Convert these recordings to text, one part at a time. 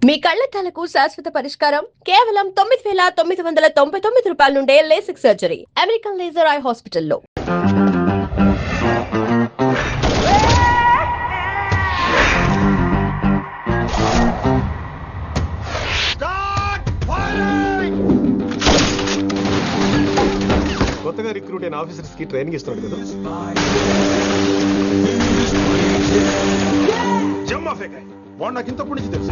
మీ కళ్లద్దాలకు శాశ్వత పరిష్కారం కేవలం 9,999 రూపాయల నుండే LASIK surgery American laser eye హాస్పిటల్లో. కొత్తగా రిక్రూట్ అయిన ఆఫీసర్స్ కి ట్రైనింగ్ ఇస్తున్నాడు కదా. వాడు నాకు ఇంతప్పటి నుంచి తెలుసు.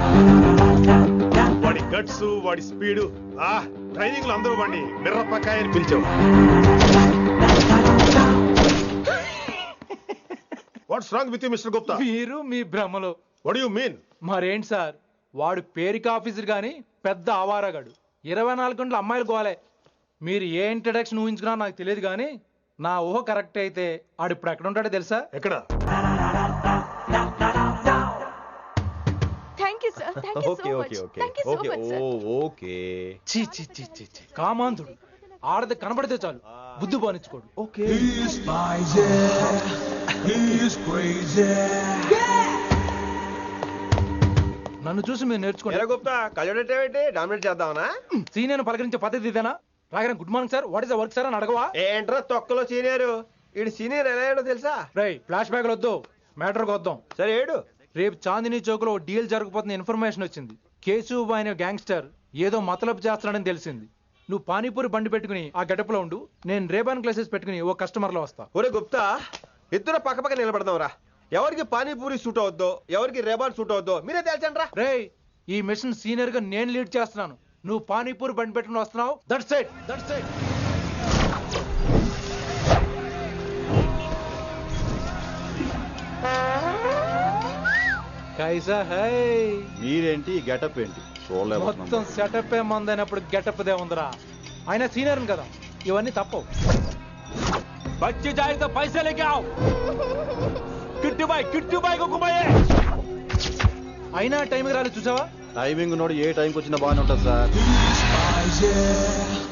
వాడి గట్స్, వాడి స్పీడ్, ట్రైనింగ్ లో అందరూ వాడిని మిర్రపకాయ అని పిలిచావు. What's wrong with you mister Gupta? మీరు మీ భ్రమలో. What you mean? మరేంటి సార్, వాడు పేరుకి ఆఫీసర్ గాని పెద్ద ఆవారగాడు. 24 గంటలు అమ్మాయిలు గోలే. మీరు ఏ ఇంట్రడక్షన్ ఊహించుకున్నా నాకు తెలియదు కానీ నా ఊహ కరెక్ట్ అయితే ఆడు ఇప్పుడు ఎక్కడ ఉంటాడో తెలుసా? ఎక్కడ? కామాంధుడు. ఆడది కనబడితే చాలు బుద్ధి బానించుకోడు. నన్ను చూసి మీరు నేర్చుకోండి. సీనియర్ పలకరించే పద్ధతి ఇదేనా? రాగానే good morning sir, what is the work sir అని అడగవా? ఏంట్రా తొక్కలో సీనియర్? ఈడు సీనియర్ ఎలా ఏడో తెలుసా? రై ఫ్లాష్ బ్యాక్ వద్దు, మ్యాటర్కి వద్దాం. సరే ఏడు. రేపు చాందినీ చౌక్ లో డీల్ జరగబోతున్న ఇన్ఫర్మేషన్ వచ్చింది. కేశూబాయ్ అనే గ్యాంగ్స్టర్ ఏదో మతలబు చేస్తున్నాడని తెలిసింది. నువ్వు పానీపూరి బండి పెట్టుకుని ఆ గడప లో ఉండు, నేను రేబాన్ క్లాసెస్ పెట్టుకుని ఓ కస్టమర్ లో వస్తా. ఒరే గుప్తా, ఇద్దరు పక్క పక్క నిలబడదాం రా. ఎవరికి పానీపూరి సూట్ అవుద్దో, ఎవరికి రేబాన్ సూట్ అవుద్దో మీరే తేల్చండి రా. రే, ఈ మిషన్ సీనియర్ గా నేను లీడ్ చేస్తున్నాను. నువ్వు పానీపూరి బండి పెట్టుకుని వస్తున్నావు. That's it, that's it. కైసా హై? మీరేంటి గెటప్ ఏంటి? మొత్తం సెటప్ ఏ మందైనప్పుడు గెటప్ దే ఉందిరా. ఆయన సీనియర్ కదా, ఇవన్నీ తప్పవు. బచ్చి జాయితో పైసా లేకే ఆవ్. కిట్టు బాయ్ కుక్కుబాయే. అయినా టైంకి రాలేదు చూసావా? టైమింగ్ నోడు ఏ టైంకి వచ్చినా బాగానే ఉంటుంది సార్.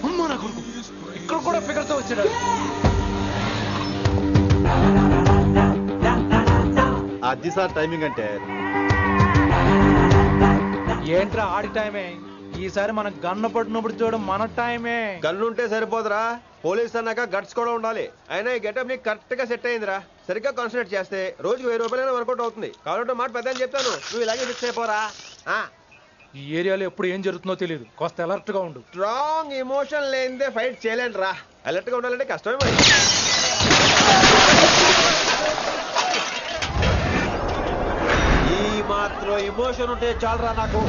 అమ్మా నా కొడుకు, ఇక్కడ కూడా ఫిగర్ తో వచ్చాడు. అది సార్ టైమింగ్ అంటే. ఏంట్రా ఆడి టైమే? ఈసారి మనం గన్ను పట్టినప్పుడు చూడడం మన టైమే. గన్ను ఉంటే సరిపోదురా, పోలీస్ అన్నాక గట్స్ కూడా ఉండాలి. అయినా ఈ గెటప్ నీకు కరెక్ట్ గా సెట్ అయిందిరా. సరిగ్గా కాన్సన్ట్రేట్ చేస్తే రోజుకి 1000 రూపాయలైనా వర్కౌట్ అవుతుంది. కాబట్టి మాట పెద్ద అని చెప్తాను, నువ్వు ఇలాగే ఫిక్స్ అయిపోరా. ఈ ఏరియాలో ఎప్పుడు ఏం జరుగుతుందో తెలియదు, కాస్త అలర్ట్ గా ఉండు. స్ట్రాంగ్ ఎమోషన్ లేనిదే ఫైట్ చేయలేండి రా. అలర్ట్ గా ఉండాలంటే కష్టమే మరి. ఈ మాత్రం ఎమోషన్ ఉంటే చాలరా నాకు.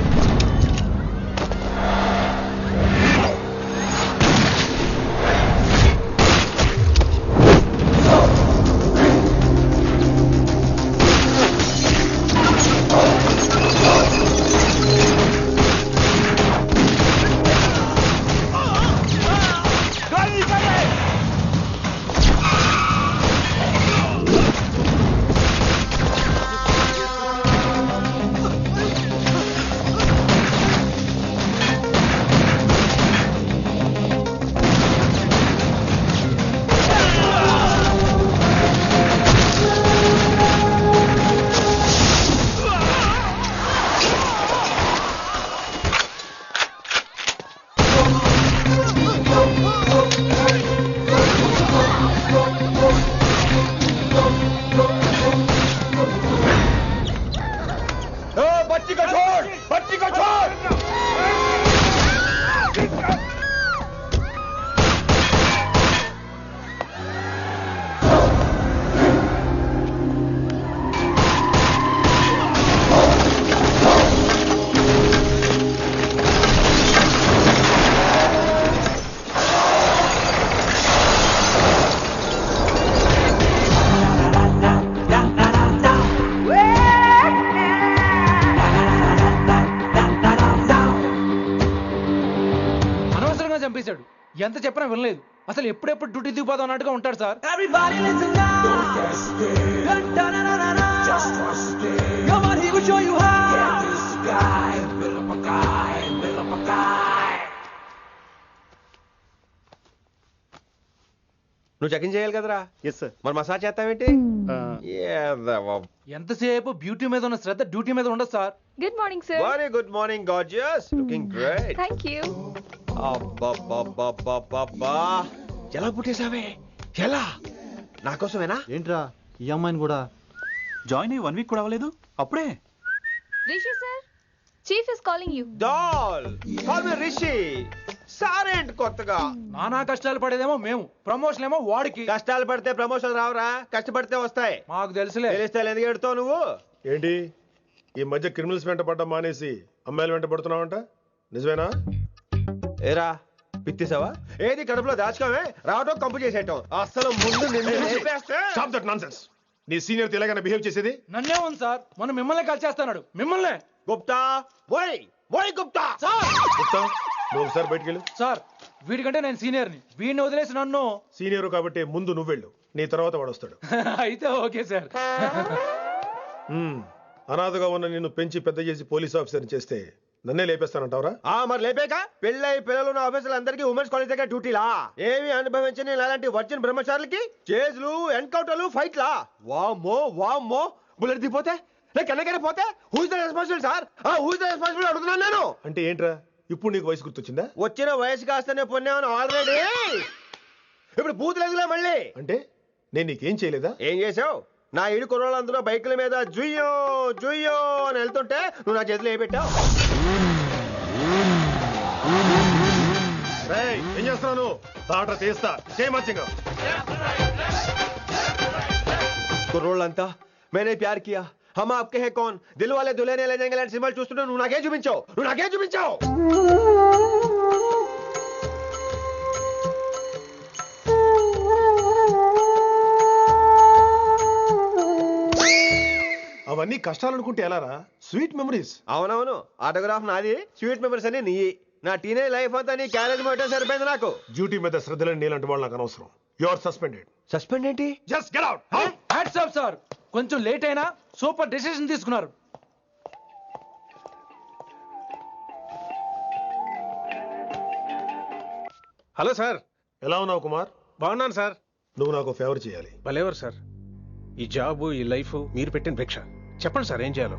చంపేశాడు. ఎంత చెప్పినా వినలేదు. అసలు ఎప్పుడెప్పుడు డ్యూటీ దిగిపోదాం అన్నట్టుగా ఉంటాడు సార్. నువ్వు చెక్ ఇన్ చేయాలి కదరా. Yes sir. మరి మసాజ్ చేస్తావేంటి? ఎంతసేపు బ్యూటీ మీద ఉన్న శ్రద్ధ డ్యూటీ మీద ఉండదు sir. Good morning sir. Very good morning gorgeous, looking great. Thank you. అబ్బబ్బబ్బబ్బబ్బా, ఎలా పుట్టేశావే? ఎలా? నా కోసమేనా? ఏంట్రా ఈ అమ్మాయిని కూడా జాయిన్ అయ్యి 1 వీక్ కూడా అవ్వలేదు అప్పుడే. Rishi sir, chief is calling you. Doll call me Rishi. సారేంటి కొత్తగా? నానా కష్టాలు పడేదేమో మేము, ప్రమోషన్ ఏమో వాడికి. కష్టాలు పడితే ప్రమోషన్ రావురా, కష్టపడితే వస్తాయి. మాకు తెలుసులే. తెలిస్తే ఎందుకు ఎడుతావు నువ్వు? ఏంటి ఈ మధ్య క్రిమినల్స్ వెంట పడ్డం మానేసి అమ్మాయిలు వెంట పడుతున్నావంట, నిజమేనా? ఏరా పిత్తిసావా? ఏది కడుపులో దాచుకోవే, రావటం కంపు చేసేయటం. అసలు ముందు నిన్ను లేపేస్తే. Stop that nonsense. నీ సీనియర్ ఇలాగైనా బిహేవ్ చేసేది? నన్నే ఉంది సార్, మనం మిమ్మల్ని కాల్ చేస్తున్నాడు. మిమ్మల్నే గుప్తా ఓయ్ ఓయ్ గుప్తా. గుప్తా, నువ్వు ఒకసారి బయటికి వెళ్ళు. సార్ వీడికంటే నేను సీనియర్ని, వీడిని వదిలేసి నన్ను. సీనియర్ కాబట్టి ముందు నువ్వు వెళ్ళు, నీ తర్వాత వాడు వస్తాడు. అయితే ఓకే సార్. అనాథగా ఉన్న నిన్ను పెంచి పెద్ద చేసి పోలీస్ ఆఫీసర్ని చేస్తే నన్నే లేపేస్తానంటావరా? మరి లేపాక పెళ్ళై పిల్లలు ఉన్న ఆఫీసులందరికీ ఉమెన్స్ కాలేజ్ దగ్గర డ్యూటీలా? ఏమి అనుభవించని అలాంటి వర్జిన్ బ్రహ్మచారులకి చేజ్లు, ఎన్కౌంటర్లు, ఫైట్లా? వామ్మో వామ్మో, బుల్లెట్ దిగిపోతే కన్నకైనా పోతే who is the responsible sir? Who is the responsible అడుగుతున్నాను నేను. అంటే ఏంట్రా, ఇప్పుడు నీకు వయసు గుర్తొచ్చిందా? వచ్చిన వయసు కాస్తనే పొన్నాను ఆల్రెడీ. ఇప్పుడు బూత్ లేదులే మళ్ళీ. అంటే నేను నీకేం చేయలేదా? ఏం చేసావు? నా ఇడు కుర్రోళ్ళందరూ బైకుల మీద జుయ్యో జుయ్యో అని వెళ్తుంటే నువ్వు నా చేతిలో ఏ పెట్టావు? ఏం చేస్తున్నాను? తాట తీస్తా, చేయమచ్చంగా. కుర్రోళ్ళంతా मैंने प्यार किया, हम आपके हैं कौन, दिल वाले दुल्हने ले जाएंगे లాంటి సినిమాలు చూస్తుంటే నువ్వు నాకే చూపించావు. అవన్నీ కష్టాలనుకుంటే ఎలారా? Sweet memories. అవునవును, ఆటోగ్రాఫ్ నాది, స్వీట్ మెమరీస్ అని నీ. నా టీనేజ్ లైఫ్ అంతా నీ క్యారేజ్ మొట్టే సరిపోయింది నాకు. డ్యూటీ మీద శ్రద్ధలేని నీలాంటి వాళ్ళు నాకు అనవసరం. You are suspended. సస్పెండ్ ఏంటి? Just get out. Hats off sir, కొంచెం లేట్ అయినా సూపర్ డెసిషన్ తీసుకున్నారు. Hello sir. ఎలా ఉన్నావు కుమార్? బాగున్నాను సార్. నువ్వు నాకు ఫేవర్ చేయాలి. భలేవారు సార్. ఈ జాబు, ఈ లైఫ్ మీరు పెట్టిన భిక్ష. చెప్పండి సార్ ఏం చేయాలో.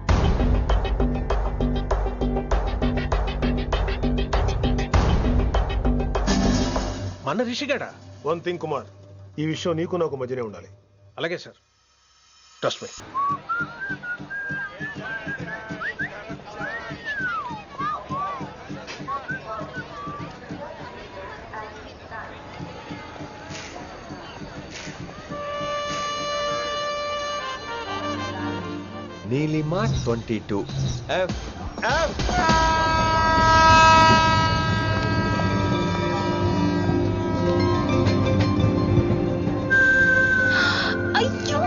మన రిషిగాడా? వన్ థింగ్ కుమార్, ఈ విషయం నీకు నాకు మధ్యనే ఉండాలి. అలాగే sir, trust me. Neelima 22 F. అయ్యో,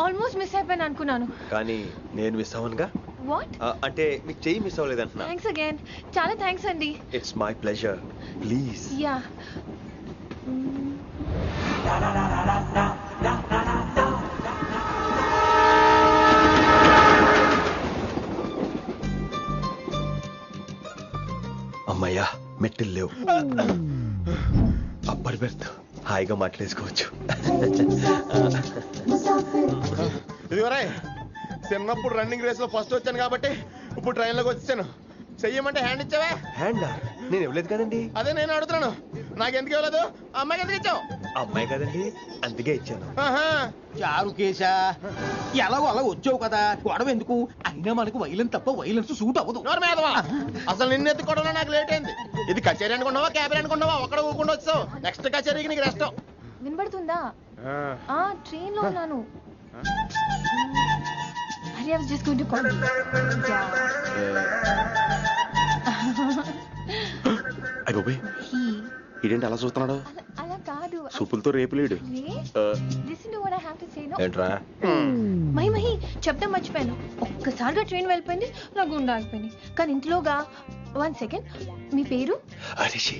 ఆల్మోస్ట్ మిస్ అయిపోయాను అనుకున్నాను. కానీ నేను మిస్ అవ్వనుగా. వాట్? అంటే నీకు చెయ్యి మిస్ అవ్వలేదంటున్నా. థ్యాంక్స్ అగైన్, చాలా థ్యాంక్స్ అండి. It's my pleasure, please. Yeah. అమ్మయ్యా, మెట్టులు లేవు. అప్పర్ బెర్త్, హాయిగా మాట్లాడేసుకోవచ్చు. ఇదివరే చిన్నప్పుడు రన్నింగ్ రేస్ లో ఫస్ట్ వచ్చాను కాబట్టి ఇప్పుడు ట్రైన్ లోకి వచ్చాను. చెయ్యమంటే హ్యాండ్ ఇచ్చావే. హ్యాండా? నేను ఇవ్వలేదు కదండి. అదే నేను అడుగుతున్నాను, నాకెందుకు ఇవ్వలేదు? అమ్మాయికి ఎందుకు ఇచ్చావు? అమ్మాయి కదండి, అందుకే ఇచ్చాను. చారు కేశా, ఎలాగో అలా వచ్చావు కదా, గొడవ ఎందుకు? అయినా మనకు వైలెన్స్ తప్ప వైలెన్స్ సూట్ అవ్వదు. అసలు నిన్ను ఎత్తుకోవడంలో నాకు లేట్ అయింది. ఇది కచేరీ అనుకున్నావా, క్యాబిన్ అనుకున్నావా? ఒక్కడ ఊకుండా వచ్చావు. నెక్స్ట్ కచేరీకి నీకు రెస్ట్. వినబడుతుందా? ట్రైన్ లో ఉన్నాను. I was just going to call you. అయ్యో ఇదేంటి అలా చూస్తున్నాడు? అలా కాదు. సూపులతో రేపులేడు. Listen to what I have to say, no? ఏంట్రా? మహి చెప్తా మర్చిపోయాను. ఒక్కసారిగా ట్రైన్ వెళ్ళిపోయింది, నా గుండె ఆగిపోయింది. కానీ ఇంట్లోగా 1 సెకండ్, మీ పేరు? రిషి.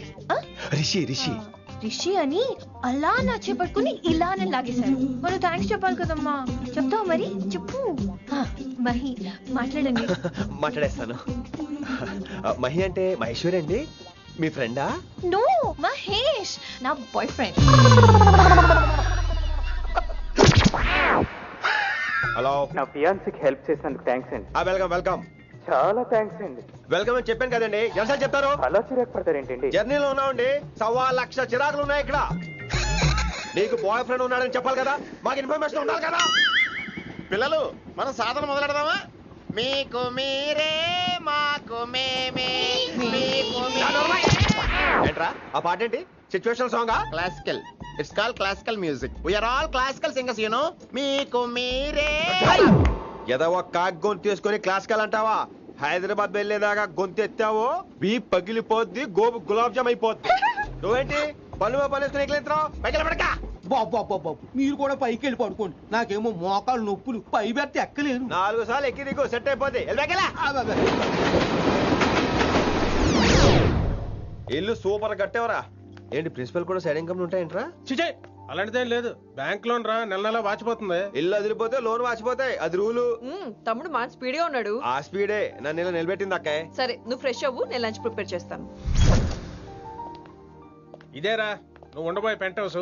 రిషి రిషి రిషి అని అలా నా చేపట్టుకుని ఇలానే లాగేశారు. మనం థ్యాంక్స్ చెప్పాలి కదమ్మా. చెప్తావు మరి? చెప్పు. మహి మాట్లాడండి. మాట్లాడేస్తాను. మహి అంటే మహేశ్వరి అండి, మీ ఫ్రెండా? నో, మహేష్ నా బాయ్ ఫ్రెండ్. హలో. నా ఫియాన్సీకి హెల్ప్ చేసినందుకు థ్యాంక్స్ అండి. Welcome welcome. చాలా థ్యాంక్స్ అండి. వెల్కమ్ అని చెప్పాను కదండి, ఎన్నిసార్లు చెప్తారు? అలా చిరాకు పడతారేంటండి? జర్నీలో ఉన్నామండి, 1,00,000 చిరాకులు ఉన్నాయి ఇక్కడ. నీకు బాయ్ ఫ్రెండ్ ఉన్నాడని చెప్పాలి కదా, మాకు ఇన్ఫర్మేషన్ ఉండాలి కదా. పిల్లలు మనం సాధన మొదలెడదామా? మీకు మీరే మాకు మేమే. ఏంట్రా ఆ పాట ఏంటి? సిచ్యువేషన్ సాంగా? Classical. It's call classical music. We are all classical singers, you know. మీకు మీరే. ఏదో ఒక కాక్ గొంతు తీసుకొని క్లాసికల్ అంటావా? హైదరాబాద్ వెళ్ళేదాకా గొంతు ఎత్తావో బీ పగిలిపోద్ది, గోబు గులాబ్ జామ్ అయిపోద్ది. నువ్వేంటి పనులు పనేసుకుని ఎక్కలేస్తావు? పైకి పడక. బాబు మీరు కూడా పైకి వెళ్ళి పడుకోండి. నాకేమో మోకాలు నొప్పులు, పై బెర్త ఎక్కలేను. 4 సార్లు ఎక్కి దిగు, సెట్ అయిపోద్ది. ఇల్లు సూపర్ కట్టేవరా. ఏంటి ప్రిన్సిపల్ కూడా సైడ్ ఇన్కమ్ ఉంటాయంట్రా? చిచే అలాంటిదేం లేదు. బ్యాంక్ లోన్ రా, నెల నెల వాచిపోతుంది. ఇల్లు అదిరిపోతే లోన్ వాచిపోతాయి, అది రూలు. తమ్ముడు మా స్పీడ్గా ఉన్నాడు. ఆ స్పీడే నన్ను ఇలా నిలబెట్టింది అక్కాయ్. సరే నువ్వు ఫ్రెష్ అవ్వు, నేను లంచ్ ప్రిపేర్ చేస్తాను. ఇదేరా నువ్వు ఉండబోయే పెంట్ హౌస్.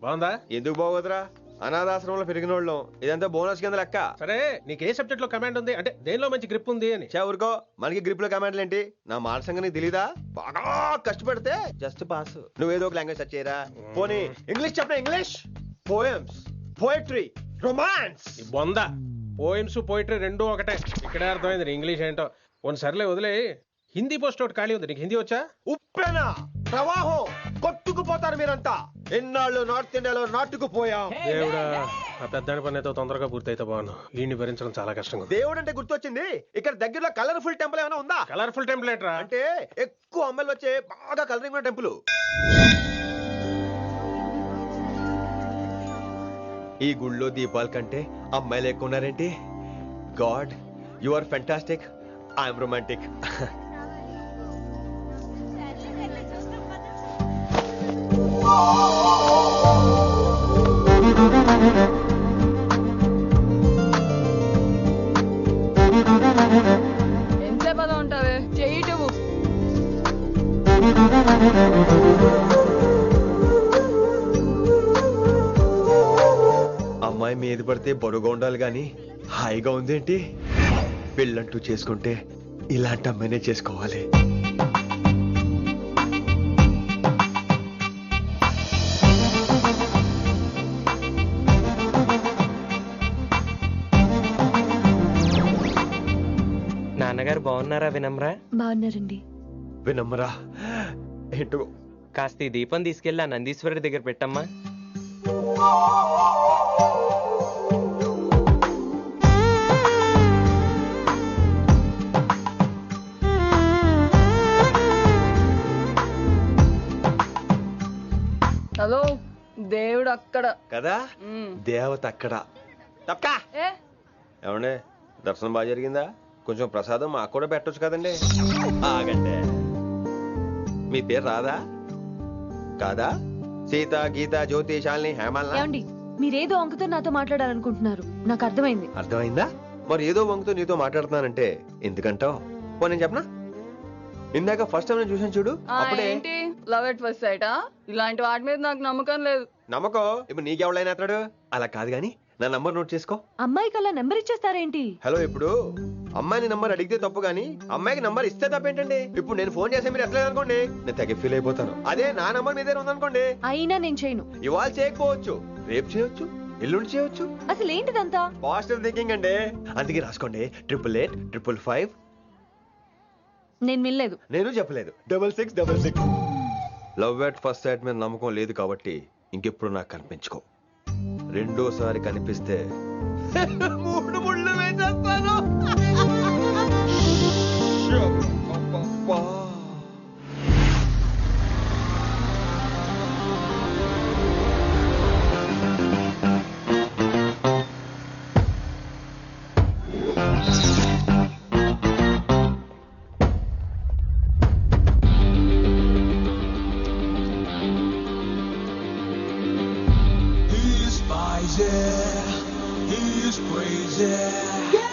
బాగుందా? ఎందుకు బాగోదురా, అనాథాశ్రమంలో పెరిగినోళ్ళం. ఇదంతా బోనస్ కింద లెక్క. సరే నీకు ఏ సబ్జెక్ట్ లో కమాండ్ ఉంది, అంటే దేనిలో మంచి గ్రిప్ ఉంది అని? ఊరుకో, మనకి గ్రిప్ లో కమాండ్లు ఏంటి? నా మాట సంగతి నీకు తెలీదా? బాగా కష్టపడితే జస్ట్ పాస్. నువ్వేదో ఒక లాంగ్వేజ్ సెర్చ్ చేయరా. పోనీ ఇంగ్లీష్ చెప్పిన ఇంగ్లీష్, పోయమ్స్, పోయట్రీ, రొమాన్స్. బొంద పోయిమ్స్ పోయిటరీ రెండూ ఒకటే. ఇక్కడే అర్థమైంది ఇంగ్లీష్ ఏంటో. కొన్ని సర్లే వదిలే. హిందీ పోస్ట్ ఒకటి ఖాళీ ఉంది, నీకు హిందీ వచ్చా? ఉప్పెనా ప్రవాహం కొట్టుకుపోతారు మీరంతా. ఎన్నాళ్ళు నార్త్ ఇండియాలో నాటుకుపోయాం. దేవుడా, ఆ పెద్దాని పని అయితే తొందరగా పూర్తయితే బాగున్నాను. వీడిని భరించడం చాలా కష్టంగా. దేవుడు అంటే గుర్తొచ్చింది, ఇక్కడ దగ్గరలో కలర్ఫుల్ టెంపుల్ ఏమైనా ఉందా? కలర్ఫుల్ టెంపుల్ ఏంట్రా? అంటే ఎక్కువ అమ్మాయిలు వచ్చే బాగా కలరింగ్ ఉన్న టెంపుల్. ఈ గుళ్ళో దీపాల కంటే అమ్మాయిలు ఎక్కువ ఉన్నారేంటి? God, you are fantastic, I'm romantic. ఎంతసేపు అలా ఉంటావే, చేయటము. అమ్మాయి మీద పడితే బరువుగా ఉండాలి గాని హాయిగా ఉందేంటి? పెళ్ళంటూ చేసుకుంటే ఇలాంటి అమ్మాయినే చేసుకోవాలి. నాన్నగారు బాగున్నారా వినమ్రా? బాగున్నారండి. వినమ్రా ఏంటో. కాస్త ఈ దీపం తీసుకెళ్ళి ఆ నందీశ్వరుడి దగ్గర పెట్టమ్మా. హలో, దేవుడు అక్కడ కదా, దేవత అక్కడ. తప్పకా ఏ ఏమండే, దర్శనం బాగా జరిగిందా? కొంచెం ప్రసాదం మాకు కూడా పెట్టొచ్చు కదండి. ఆగండి, మీ పేరు రాదా కాదా? సీత, గీత, జ్యోతి, శాలిని, హేమల్నా? ఏమండి, మీరేదో అంకుతో నాతో మాట్లాడాలనుకుంటున్నారు, నాకు అర్థమైంది. అర్థమైందా? మరి ఏదో వంగుతో నీతో మాట్లాడుతున్నానంటే ఎందుకంటావు? పో నేను చెప్పనా? ఇందాక ఫస్ట్ టైం నేను చూసాను చూడు, అప్పుడే. ఏంటి లవ్ ఎట్ ఫస్ట్ సైటా? ఇలాంటి వాటి మీద నాకు నమ్మకం లేదు. నమ్మకం ఇప్పుడు నీకెవడైనా అతడు? అలా కాదు గాని నా నంబర్ నోట్ చేసుకో. అమ్మాయికి అలా నెంబర్ ఇచ్చేస్తారేంటి? హలో, ఇప్పుడు అమ్మాయిని నంబర్ అడిగితే తప్పు గానీ అమ్మాయికి నంబర్ ఇస్తే తప్పేంటండి? ఇప్పుడు నేను ఫోన్ చేస్తే మీరు ఎట్లేదు అనుకోండి, నేను తెగ ఫీల్ అయిపోతాను. అదే నా నంబర్ మీ దగ్గర ఉందనుకోండి, అయినా నేను చేయను. ఇవాళ చేయకపోవచ్చు, రేపు చేయొచ్చు, ఎల్లుండి చేయొచ్చు. అసలు ఏంటిదంతా? పాజిటివ్ థింకింగ్ అండి. అందుకే రాసుకోండి 888 555. నేను వినలేదు. నేను చెప్పలేదు 6666. లవ్ ఎట్ ఫస్ట్ సైట్ మీద నమ్మకం లేదు కాబట్టి ఇంకెప్పుడు నాకు కనిపించుకో. రెండోసారి కనిపిస్తే 3 ముళ్ళు వేసేస్తాను. అబ్బబ్బా.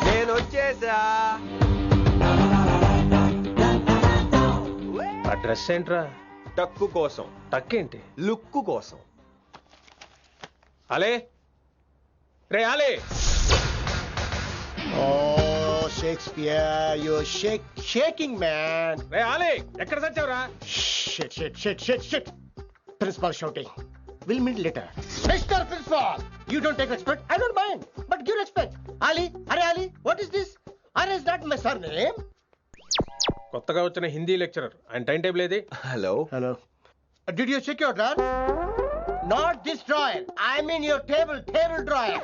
నేను వచ్చేసా. ఆ డ్రెస్ ఏంట్రా? టక్కు కోసం. టక్కేంటి? లుక్కు కోసం. అలే రే అలే. Oh, Shakespeare, you're shaking, man. రే అలే ఎక్కడ చచ్చావురా? Shit. Principal shouting. We'll meet later. Mr. Principal, you don't take respect. I don't mind, but give respect. Ali, Ali, what is this? Ali is not my surname. కొత్తగా వచ్చిన Hindi lecturer. ఆయన time table ఏది? Hello. Did you check your drawer? Not this drawer. I mean your table drawer.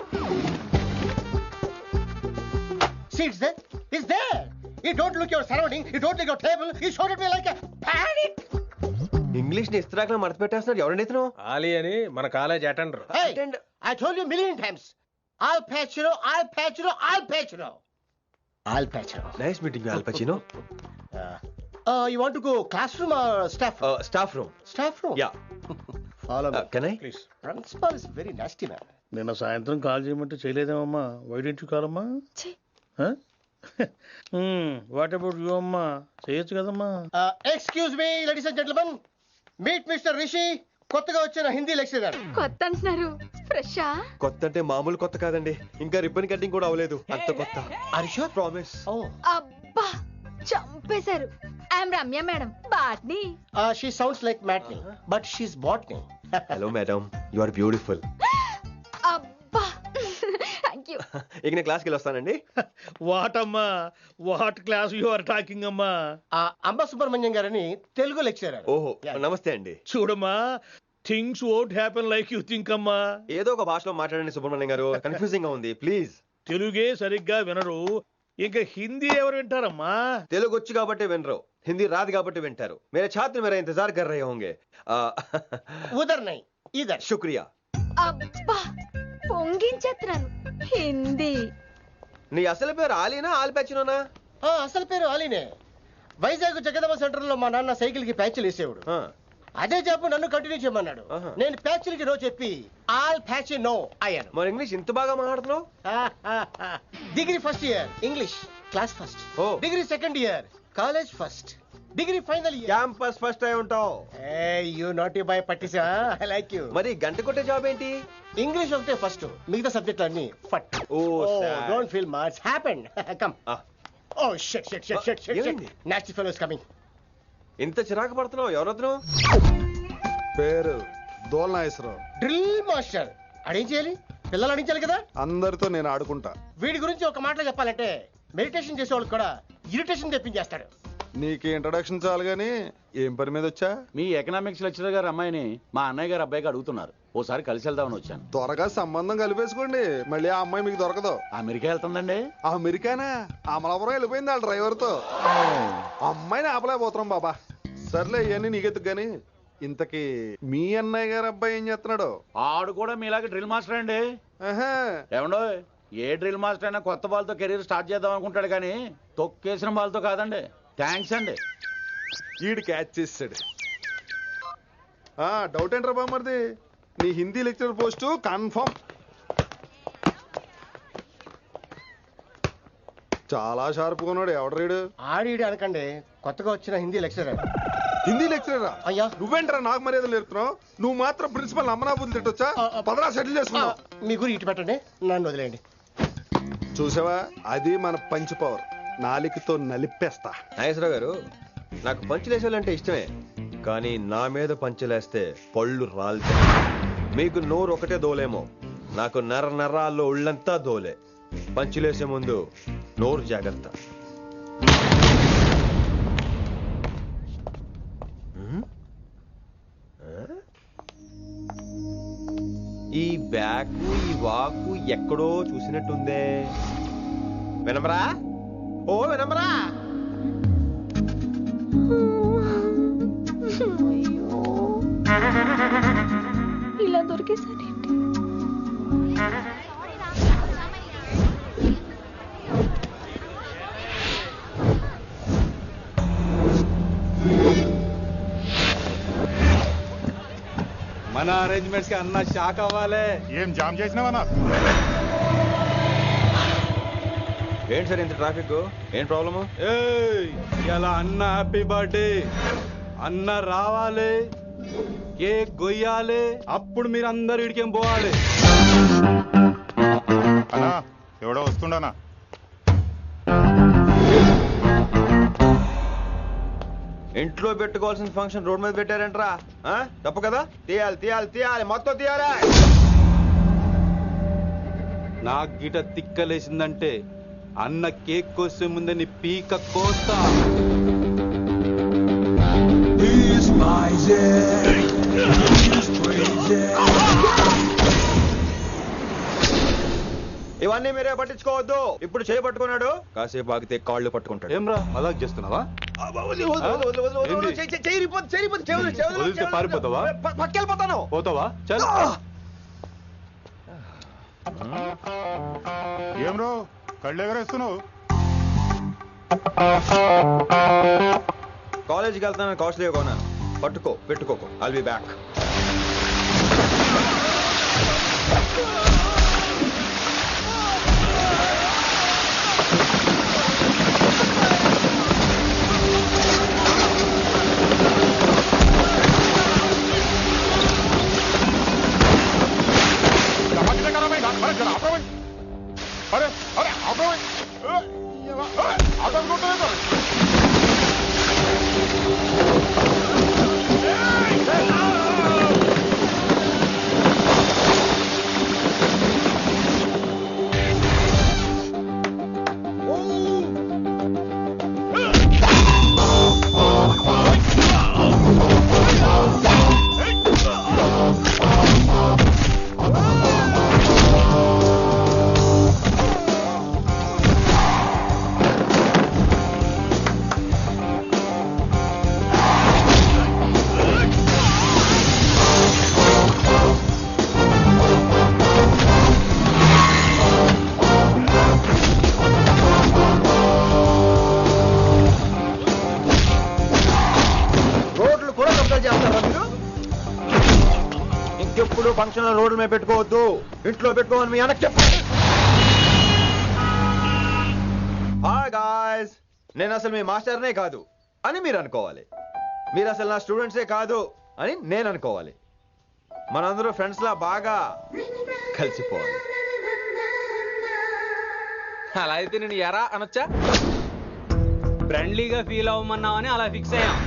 See, it's there. You don't look your surrounding. You don't look your table. You showed at me like a panic. English ని ఇస్త్రాకులో మడత పెట్టేస్తున్నాడు. ఎవరండి ఇతను? ఆలీ అని మన college attender. Hey, I told you a million times. I'll patch you. Nice meeting Al Pacino. You want to go classroom or staff room? Staff room. Staff room? Yeah. Follow me. Can I? Please. Principal is very nasty man. నిన్న సాయంత్రం call చేయమంటే చేయలేదేమమ్మా? Why don't you call అమ్మా? What about you అమ్మా? చేయొచ్చు కదమ్మా. Excuse me, ladies and gentlemen. Meet Mr. Rishi. కొత్తగా వచ్చిన Hindi lecturer. కొత్త అంటున్నారు, ఫ్రెషా? కొత్త అంటే మామూలు కొత్త కాదండి, ఇంకా రిబ్బన్ కటింగ్ కూడా అవ్వలేదు, అంత కొత్త. Are you sure? Promise. Oh. అబ్బా చంపేశారు. I'm Ramya madam, botany. She sounds like Matney, but she's botany. Hello madam, you are beautiful. అబ్బా థ్యాంక్ యూ. ఇక నేను క్లాస్కి వెళ్ళి వస్తానండి. వాట్ అమ్మా, what class you are talking అమ్మా? అంబ సుబ్రహ్మణ్యం గారని తెలుగు లెక్చరర్. ఓహో, నమస్తే అండి. చూడమ్మా, things won't happen like you think అమ్మా. ఏదో ఒక భాషలో మాట్లాడండి సుబ్రహ్మణ్యం గారు, కన్ఫ్యూజింగ్ గా ఉంది, ప్లీజ్. తెలుగే సరిగ్గా వినరు, ఇంకా హిందీ ఎవరు వింటారమ్మా? తెలుగు వచ్చు కాబట్టి వినరు, హిందీ రాదు కాబట్టి వింటారు. మేరే ఛాత్ర మేరా ఇంతజార్ కర్ రహే హోంగే. ఉదర్ నహీ ఇదర్. శుక్రియా. అబ్బా పొంగించేస్తున్నాను. హిందీ. నీ అసలు పేరు ఆలీనా, ఆల్ పచ్చినోనా? అసలు పేరు ఆలీనే. వైజాగ్ జగదమ్మ సెంటర్ లో మా నాన్న సైకిల్ కి ప్యాచ్లు వేసేవాడు. అదే జాబ్ నన్ను కంటిన్యూ చేయమన్నాడు. నేను ప్యాచ్లకి నో చెప్పి ఆల్ ప్యాచ్ నో అయ్యాను. మరి ఇంగ్లీష్ ఇంత బాగా మాట్లాడుతున్నావు? Degree first year English class first. Degree second year college first. Degree final year campus first అయి ఉంటావు. యూ నాట్ బాయ్ పట్టిసా. I like you. మరి గంట కొట్టే జాబ్ ఏంటి? ఇంగ్లీష్ ఒకటే ఫస్ట్, మిగతా సబ్జెక్ట్ అన్ని ఫట్. Don't feel much happened. Come. Oh shit shit shit shit shit. Nasty fellows coming. ఇంత చిరాకు పడుతున్నావు, ఎవరొద్దు? పేరు దోల్నాగేశ్వరరావు. Drill master. అడేం చేయాలి? పిల్లలు అడించాలి కదా. అందరితో నేను ఆడుకుంటా. వీడి గురించి ఒక మాటలో చెప్పాలంటే మెడిటేషన్ చేసేవాళ్ళు కూడా ఇరిటేషన్ తెప్పించేస్తాడు. నీకు ఇంట్రడక్షన్ చాలు గానీ ఏం పని మీద వచ్చా? మీ ఎకనామిక్స్ లెక్చరర్ గారు అమ్మాయిని మా అన్నయ్య గారు అబ్బాయికి అడుగుతున్నారు, ఓసారి కలిసి వెళ్దామని వచ్చాను. త్వరగా సంబంధం కలిపేసుకోండి, మళ్ళీ ఆ అమ్మాయి మీకు దొరకదు. అమెరికా వెళ్తుందండి. అమెరికానా? అమలాపురం వెళ్ళిపోయింది వాళ్ళ డ్రైవర్ తో. అమ్మాయిని ఆపలేకపోతున్నాం బాబా. సర్లే ఇవన్నీ నీకెత్తుకు గాని, ఇంతకీ మీ అన్నయ్య గారు అబ్బాయి ఏం చేస్తున్నాడు? ఆడు కూడా మీలాగే డ్రిల్ మాస్టర్ అండి. ఏమండో, ఏ డ్రిల్ మాస్టర్ అయినా కొత్త బాల్తో కెరీర్ స్టార్ట్ చేద్దాం అనుకుంటాడు కానీ తొక్కేసిన బాల్తో కాదండి. థ్యాంక్స్ అండి. ఈడు క్యాచ్ చేసాడు. డౌట్ ఏంట్రా బామ్మర్ది, నీ హిందీ లెక్చరర్ పోస్టు కన్ఫర్మ్. చాలా షార్ప్గా ఉన్నాడు. ఎవడరీడు? ఆడీడు అనకండి, కొత్తగా వచ్చిన హిందీ లెక్చరర్. హిందీ లెక్చరరా? అయ్యా నువ్వేంట్రా నాకు మర్యాదలు నేర్పుతున్నావు? నువ్వు మాత్రం ప్రిన్సిపల్ అమ్మనాబుద్ధి తిట్టొచ్చా? పదరా సెటిల్ చేసుకున్నావు. మీ గురి ఇటు పెట్టండి, నన్ను వదిలేయండి. చూసావా, అది మన పంచ్ పవర్. నాలికతో నలిపేస్తా. నాగేశ్వరరావు గారు, నాకు పంచులేసేవాళ్ళంటే ఇష్టమే, కానీ నా మీద పంచులేస్తే పళ్ళు రాలుతాయి. మీకు నోరు ఒకటే దోలేమో, నాకు నరాల్లో ఒళ్ళంతా దోలే. పంచులేసే ముందు నోరు జాగ్రత్త. ఈ బ్యాకు ఈ వాకు ఎక్కడో చూసినట్టుందే. వినమరా? ఓ వినమరా? ఇలా దొరికేసారేంటి? మన అరేంజ్మెంట్స్ కి అన్న షాక్ అవ్వాలి. ఏం జామ్ చేసినావా నా? ఏంటి సార్ ఇంత ట్రాఫిక్? ఏం ప్రాబ్లము? ఇలా అన్న హ్యాపీ బర్త్డే, అన్న రావాలి, కేక్ గొయ్యాలి, అప్పుడు మీరు అందరు ఇడికేం పోవాలి. అన్నా ఎవడో వస్తుండనా? ఇంట్లో పెట్టుకోవాల్సిన ఫంక్షన్ రోడ్ మీద పెట్టారంటరా? తప్పు కదా? తీయాలి తీయాలి తీయాలి, మొత్తం తీయాలి. నాకు గిట తిక్కలేసిందంటే అన్న కేక్ కోసే ముందే నీ పీక కోస్తా. ఇవన్నీ మీరే పట్టించుకోవద్దు. ఇప్పుడు చేయి పట్టుకున్నాడు, కాసేపు ఆగితే కాళ్ళు పట్టుకుంటాడు. ఏమ్రా మజాక్ చేస్తున్నావా? పారిపోతావా? పట్టుకెళ్ళిపోతాను. పోతావా? చల్. ఏం రో కళ్ళు ఎగరేస్తున్నావు? కాలేజీకి వెళ్తాను, కాస్ట్లీ కొనా. పట్టుకో, పెట్టుకోకు. I'll be back. अरे अरे आप ఇంకెప్పుడు ఫంక్షన్ రోడ్ల మీద పెట్టుకోవద్దు, ఇంట్లో పెట్టుకోమని మీ అన్నకి చెప్పు. హాయ్ గాయ్స్, నేను అసలు మీ మాస్టర్నే కాదు అని మీరు అనుకోవాలి. మీరు అసలు నా స్టూడెంట్సే కాదు అని నేను అనుకోవాలి. మనందరూ ఫ్రెండ్స్ లా బాగా కలిసిపోవాలి. అలా అయితే నేను ఎరా అనొచ్చా? ఫ్రెండ్లీగా ఫీల్ అవ్వమన్నావని అలా ఫిక్స్ అయ్యాం.